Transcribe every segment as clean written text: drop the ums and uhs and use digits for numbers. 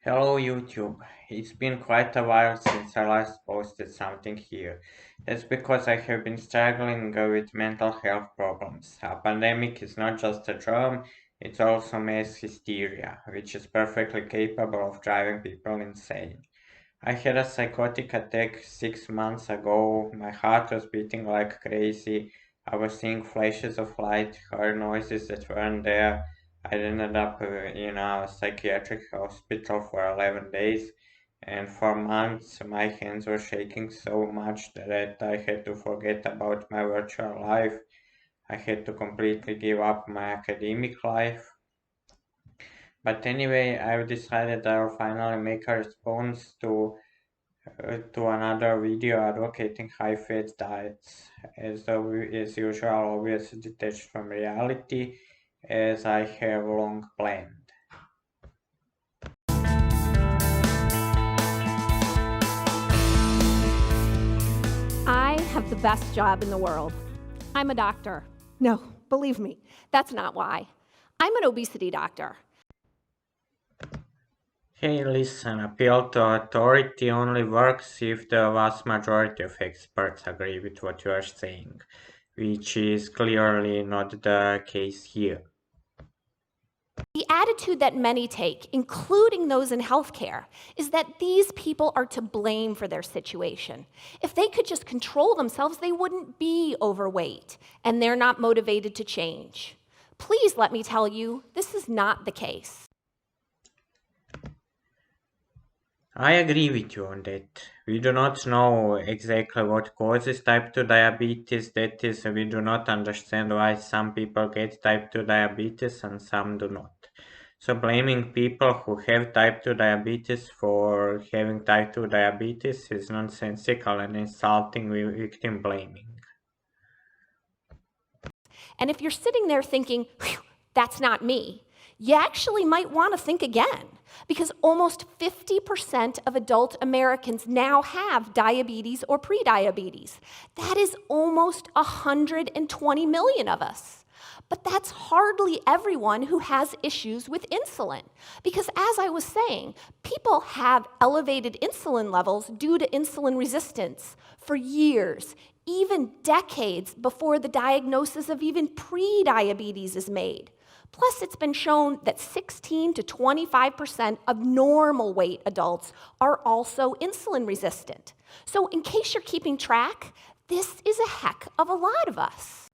Hello YouTube. It's been quite a while since I last posted something here. That's because I have been struggling with mental health problems. A pandemic is not just a germ, it's also mass hysteria, which is perfectly capable of driving people insane. I had a psychotic attack 6 months ago. My heart was beating like crazy. I was seeing flashes of light, heard noises that weren't there. I ended up in a psychiatric hospital for 11 days, and for months my hands were shaking so much that I had to forget about my virtual life. I had to completely give up my academic life. But anyway, I've decided I'll finally make a response to another video advocating high-fat diets, as usual, obviously detached from reality, as I have long planned. I have the best job in the world. I'm a doctor. No, believe me, that's not why. I'm an obesity doctor. Hey, listen, appeal to authority only works if the vast majority of experts agree with what you are saying, which is clearly not the case here. The attitude that many take, including those in healthcare, is that these people are to blame for their situation. If they could just control themselves, they wouldn't be overweight, and they're not motivated to change. Please let me tell you, this is not the case. I agree with you on that. We do not know exactly what causes type 2 diabetes, that is, we do not understand why some people get type 2 diabetes and some do not. So blaming people who have type 2 diabetes for having type 2 diabetes is nonsensical and insulting victim blaming. And if you're sitting there thinking, that's not me, you actually might want to think again, because almost 50% of adult Americans now have diabetes or prediabetes. That is almost 120 million of us. But that's hardly everyone who has issues with insulin. Because as I was saying, people have elevated insulin levels due to insulin resistance for years, even decades before the diagnosis of even prediabetes is made. Plus, it's been shown that 16 to 25% of normal weight adults are also insulin resistant. So in case you're keeping track, this is a heck of a lot of us.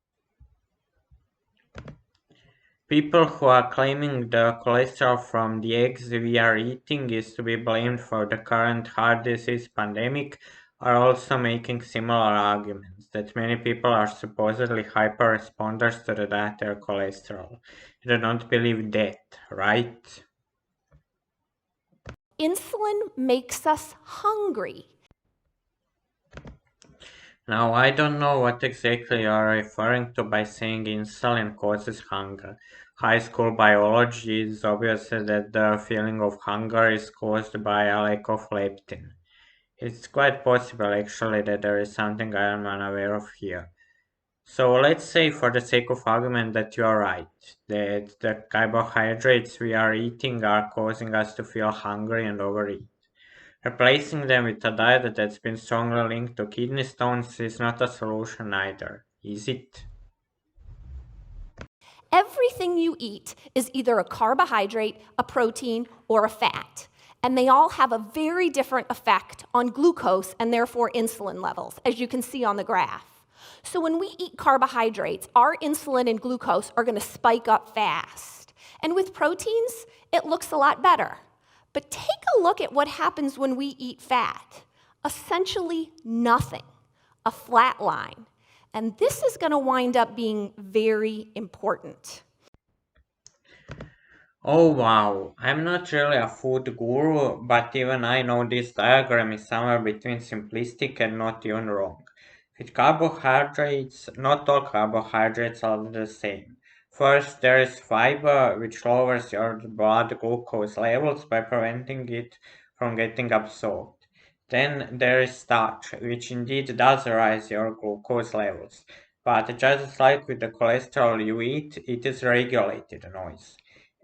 People who are claiming the cholesterol from the eggs we are eating is to be blamed for the current heart disease pandemic are also making similar arguments that many people are supposedly hyper responders to the dietary cholesterol. You do not believe that, right? Insulin makes us hungry. Now, I don't know what exactly you are referring to by saying insulin causes hunger. High school biology is obvious that the feeling of hunger is caused by a lack of leptin. It's quite possible actually that there is something I am unaware of here. So let's say for the sake of argument that you are right, that the carbohydrates we are eating are causing us to feel hungry and overeat. Replacing them with a diet that's been strongly linked to kidney stones is not a solution either, is it? Everything you eat is either a carbohydrate, a protein, or a fat. And they all have a very different effect on glucose and therefore insulin levels, as you can see on the graph. So when we eat carbohydrates, our insulin and glucose are going to spike up fast. And with proteins, it looks a lot better. But take a look at what happens when we eat fat. Essentially nothing, a flat line. And this is going to wind up being very important. Oh wow, I'm not really a food guru, but even I know this diagram is somewhere between simplistic and not even wrong. With carbohydrates, not all carbohydrates are the same. First, there is fiber, which lowers your blood glucose levels by preventing it from getting absorbed. Then there is starch, which indeed does rise your glucose levels. But just like with the cholesterol you eat, it is regulated noise.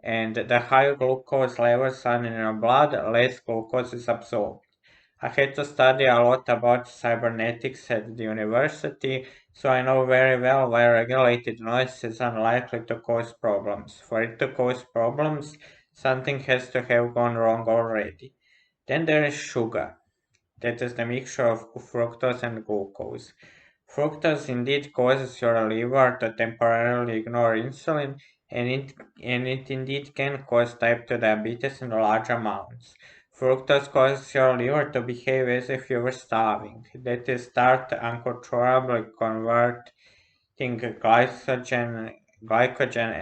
and the higher glucose levels are in your blood, less glucose is absorbed. I had to study a lot about cybernetics at the university, so I know very well why regulated noise is unlikely to cause problems. For it to cause problems, something has to have gone wrong already. Then there is sugar. That is the mixture of fructose and glucose. Fructose indeed causes your liver to temporarily ignore insulin, and it indeed can cause type 2 diabetes in large amounts. Fructose causes your liver to behave as if you were starving. That is, start uncontrollably converting glycogen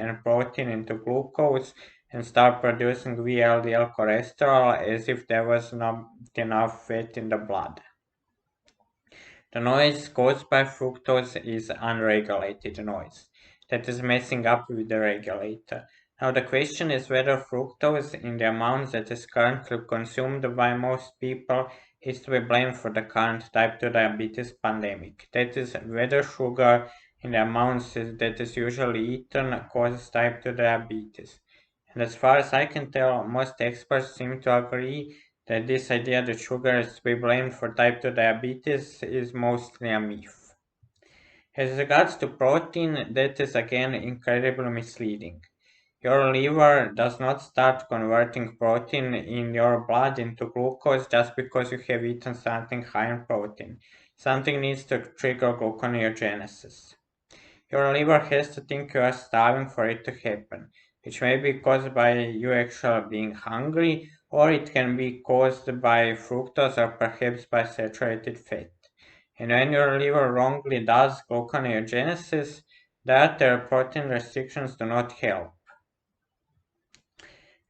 and protein into glucose and start producing VLDL cholesterol as if there was not enough fat in the blood. The noise caused by fructose is unregulated noise that is messing up with the regulator. Now the question is whether fructose in the amount that is currently consumed by most people is to be blamed for the current type 2 diabetes pandemic. That is, whether sugar in the amounts that is usually eaten causes type 2 diabetes. And as far as I can tell, most experts seem to agree that this idea that sugar is to be blamed for type 2 diabetes is mostly a myth. As regards to protein, that is again incredibly misleading. Your liver does not start converting protein in your blood into glucose just because you have eaten something high in protein. Something needs to trigger gluconeogenesis. Your liver has to think you are starving for it to happen, which may be caused by you actually being hungry, or it can be caused by fructose or perhaps by saturated fat. And when your liver wrongly does gluconeogenesis, dietary protein restrictions do not help,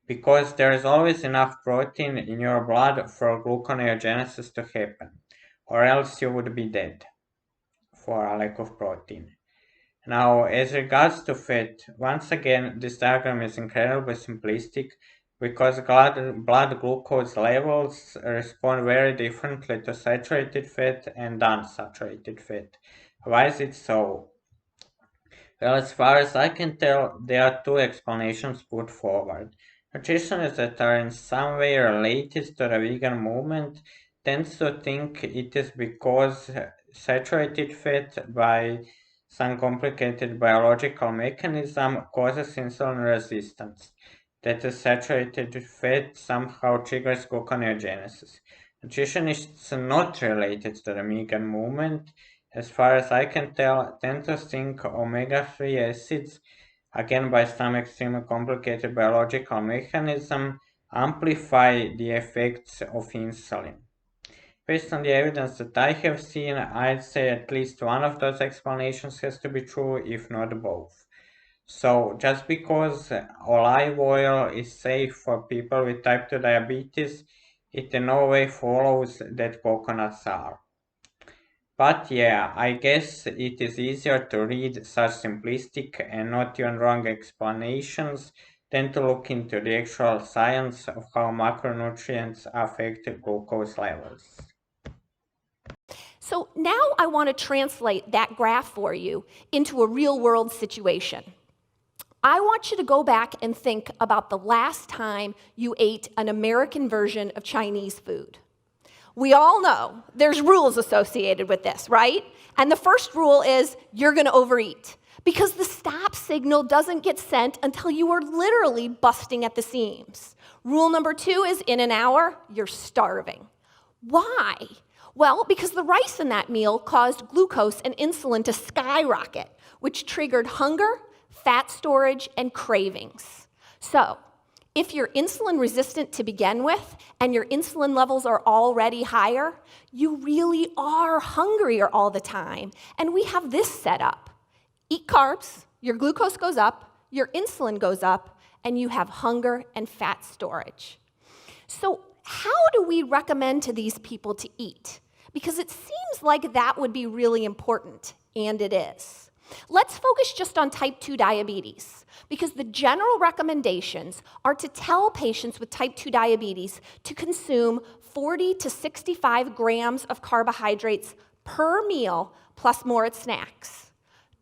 because there is always enough protein in your blood for gluconeogenesis to happen, or else you would be dead for a lack of protein. Now, as regards to fat, once again, this diagram is incredibly simplistic because blood glucose levels respond very differently to saturated fat and unsaturated fat. Why is it so? Well, as far as I can tell, there are two explanations put forward. Nutritionists that are in some way related to the vegan movement tends to think it is because saturated fat by some complicated biological mechanism causes insulin resistance. That is, saturated fat somehow triggers gluconeogenesis. Nutritionists not related to the vegan movement, as far as I can tell, tend to think omega-3 acids, again by some extremely complicated biological mechanism, amplify the effects of insulin. Based on the evidence that I have seen, I'd say at least one of those explanations has to be true, if not both. So, just because olive oil is safe for people with type 2 diabetes, it in no way follows that coconuts are. But yeah, I guess it is easier to read such simplistic and not even wrong explanations than to look into the actual science of how macronutrients affect glucose levels. So now I want to translate that graph for you into a real world situation. I want you to go back and think about the last time you ate an American version of Chinese food. We all know there's rules associated with this, right? And the first rule is you're going to overeat because the stop signal doesn't get sent until you are literally busting at the seams. Rule number 2 is in an hour, you're starving. Why? Well, because the rice in that meal caused glucose and insulin to skyrocket, which triggered hunger, fat storage, and cravings. So, if you're insulin resistant to begin with and your insulin levels are already higher, you really are hungrier all the time. And we have this set up. Eat carbs, your glucose goes up, your insulin goes up, and you have hunger and fat storage. So how do we recommend to these people to eat? Because it seems like that would be really important, and it is. Let's focus just on type 2 diabetes, because the general recommendations are to tell patients with type 2 diabetes to consume 40 to 65 grams of carbohydrates per meal, plus more at snacks.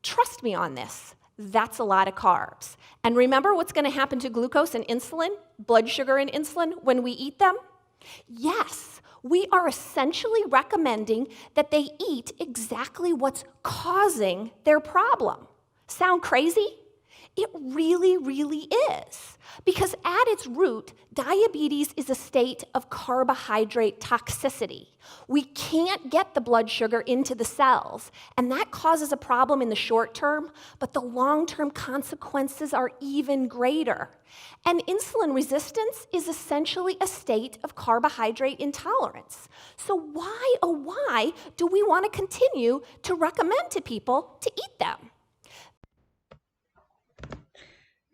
Trust me on this, That's a lot of carbs. And remember what's going to happen to glucose and insulin, blood sugar and insulin, when we eat them? Yes, we are essentially recommending that they eat exactly what's causing their problem. Sound crazy? It really, really is. Because at its root, diabetes is a state of carbohydrate toxicity. We can't get the blood sugar into the cells, and that causes a problem in the short term, but the long-term consequences are even greater. And insulin resistance is essentially a state of carbohydrate intolerance. So why, oh why, do we want to continue to recommend to people to eat them?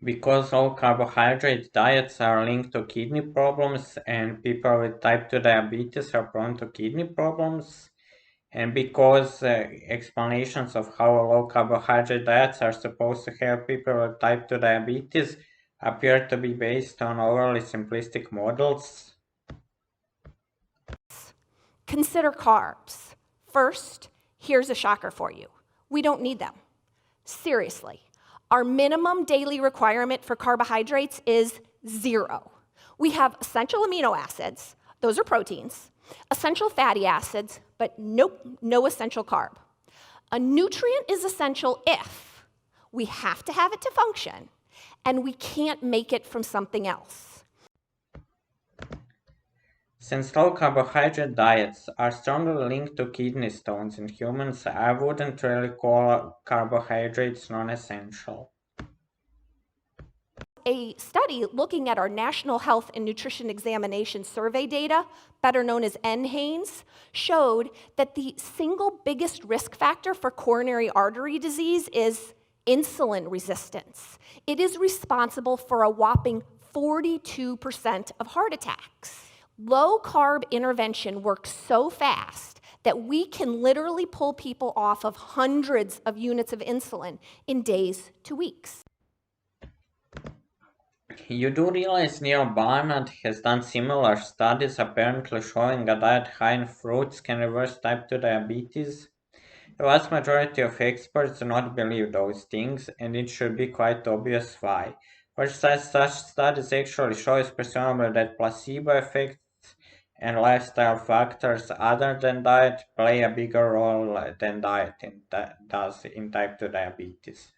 Because low carbohydrate diets are linked to kidney problems and people with type 2 diabetes are prone to kidney problems, and because explanations of how low carbohydrate diets are supposed to help people with type 2 diabetes appear to be based on overly simplistic models. Consider carbs. First, here's a shocker for you. We don't need them. Seriously. Our minimum daily requirement for carbohydrates is 0. We have essential amino acids, those are proteins, essential fatty acids, but nope, no essential carb. A nutrient is essential if we have to have it to function, and we can't make it from something else. Since low carbohydrate diets are strongly linked to kidney stones in humans, I wouldn't really call carbohydrates non-essential. A study looking at our National Health and Nutrition Examination Survey data, better known as NHANES, showed that the single biggest risk factor for coronary artery disease is insulin resistance. It is responsible for a whopping 42% of heart attacks. Low-carb intervention works so fast that we can literally pull people off of hundreds of units of insulin in days to weeks. You do realize Neil Barnard has done similar studies apparently showing a diet high in fruits can reverse type 2 diabetes? The vast majority of experts do not believe those things, and it should be quite obvious why. First, such studies actually show presumably that placebo effects and lifestyle factors other than diet play a bigger role than diet does in type 2 diabetes.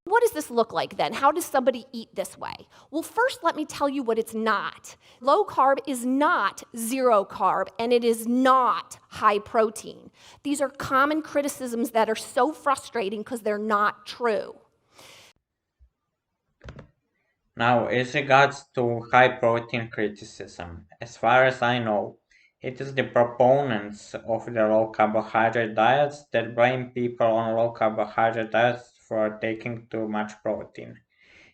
What does this look like then? How does somebody eat this way? Well, first let me tell you what it's not. Low carb is not zero carb, and it is not high protein. These are common criticisms that are so frustrating because they're not true. Now, as regards to high protein criticism, as far as I know, it is the proponents of the low carbohydrate diets that blame people on low carbohydrate diets for taking too much protein.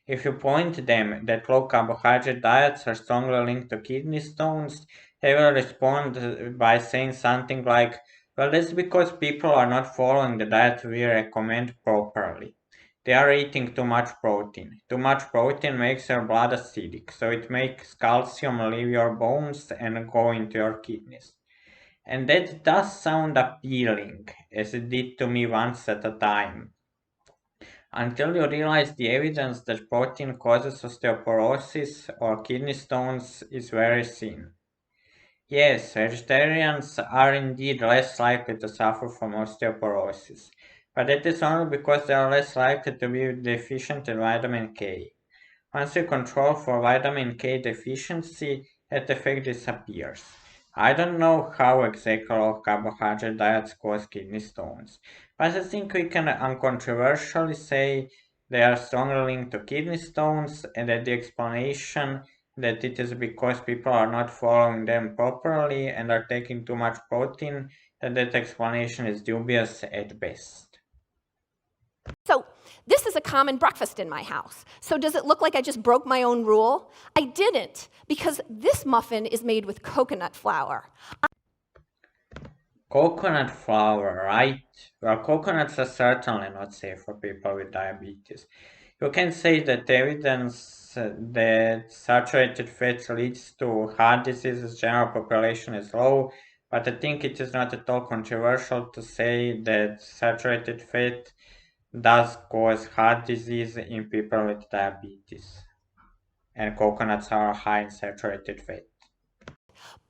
If you point to them that low carbohydrate diets are strongly linked to kidney stones, they will respond by saying something like, well, that's because people are not following the diet we recommend properly. They are eating too much protein. Too much protein makes your blood acidic, so it makes calcium leave your bones and go into your kidneys. And that does sound appealing, as it did to me once at a time, until you realize the evidence that protein causes osteoporosis or kidney stones is very thin. Yes, vegetarians are indeed less likely to suffer from osteoporosis, but that is only because they are less likely to be deficient in vitamin K. Once you control for vitamin K deficiency, that effect disappears. I don't know how exactly all carbohydrate diets cause kidney stones, but I think we can uncontroversially say they are strongly linked to kidney stones, and that the explanation that it is because people are not following them properly and are taking too much protein, that explanation is dubious at best. So this is a common breakfast in my house. So does it look like I just broke my own rule? I didn't, because this muffin is made with coconut flour. Coconut flour, right? Well, coconuts are certainly not safe for people with diabetes. You can say that evidence that saturated fat leads to heart diseases general population is low, but I think it is not at all controversial to say that saturated fat does cause heart disease in people with diabetes, and coconuts are high in saturated fat.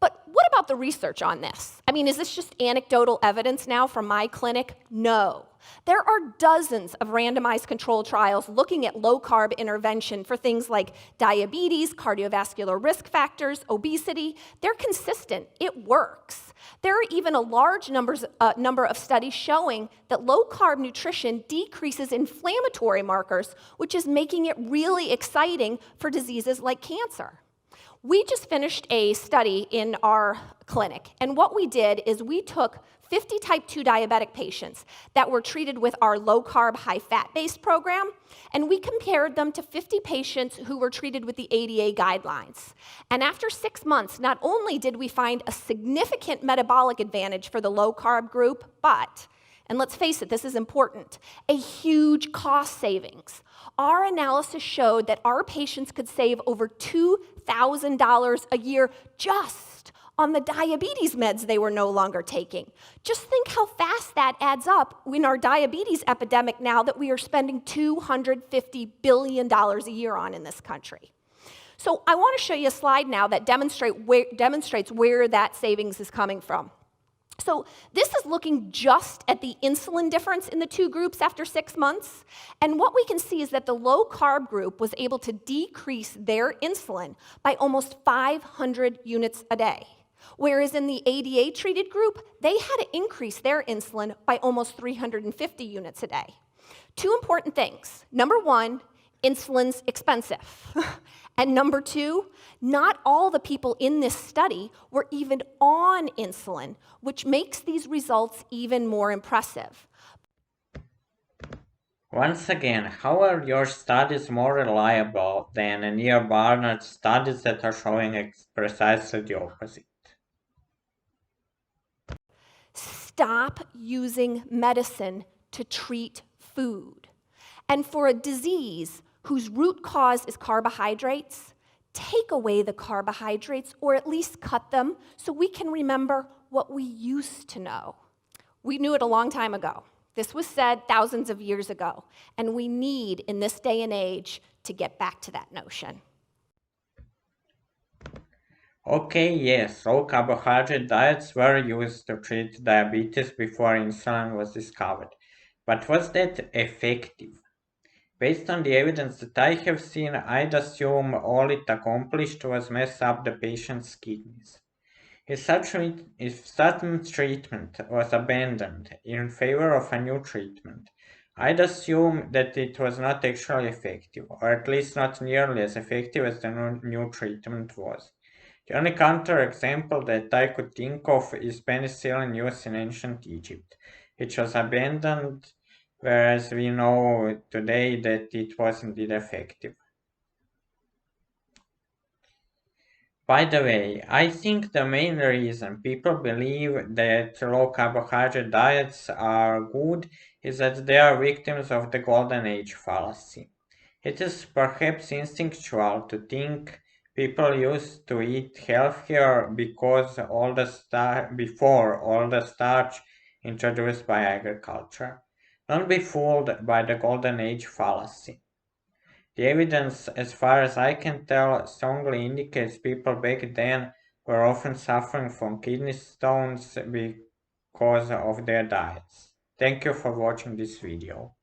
But what about the research on this? I mean, is this just anecdotal evidence now from my clinic? No. There are dozens of randomized controlled trials looking at low carb intervention for things like diabetes, cardiovascular risk factors, obesity. They're consistent. It works. There are even a large number of studies showing that low carb nutrition decreases inflammatory markers, which is making it really exciting for diseases like cancer. We just finished a study in our clinic, and what we did is we took 50 type 2 diabetic patients that were treated with our low-carb, high-fat-based program, and we compared them to 50 patients who were treated with the ADA guidelines. And after 6 months, not only did we find a significant metabolic advantage for the low-carb group, but, and let's face it, this is important, a huge cost savings. Our analysis showed that our patients could save over $2,000 a year just on the diabetes meds they were no longer taking. Just think how fast that adds up in our diabetes epidemic now that we are spending $250 billion a year on in this country. So I want to show you a slide now that demonstrates where that savings is coming from. So this is looking just at the insulin difference in the two groups after 6 months. And what we can see is that the low-carb group was able to decrease their insulin by almost 500 units a day. Whereas in the ADA-treated group, they had to increase their insulin by almost 350 units a day. Two important things. Number one, insulin's expensive. And number two, not all the people in this study were even on insulin, which makes these results even more impressive. Once again, how are your studies more reliable than near Barnard studies that are showing precisely the opposite? Stop using medicine to treat food. And for a disease whose root cause is carbohydrates, take away the carbohydrates or at least cut them so we can remember what we used to know. We knew it a long time ago. This was said thousands of years ago, and we need, in this day and age, to get back to that notion. Okay, yes, low-carbohydrate diets were used to treat diabetes before insulin was discovered. But was that effective? Based on the evidence that I have seen, I'd assume all it accomplished was mess up the patient's kidneys. If certain treatment was abandoned in favor of a new treatment, I'd assume that it was not actually effective, or at least not nearly as effective as the new treatment was. The only counterexample that I could think of is penicillin used in ancient Egypt, which was abandoned, whereas we know today that it was indeed effective. By the way, I think the main reason people believe that low carbohydrate diets are good is that they are victims of the golden age fallacy. It is perhaps instinctual to think people used to eat healthier because before all the starch introduced by agriculture. Don't be fooled by the golden age fallacy. The evidence, as far as I can tell, strongly indicates people back then were often suffering from kidney stones because of their diets. Thank you for watching this video.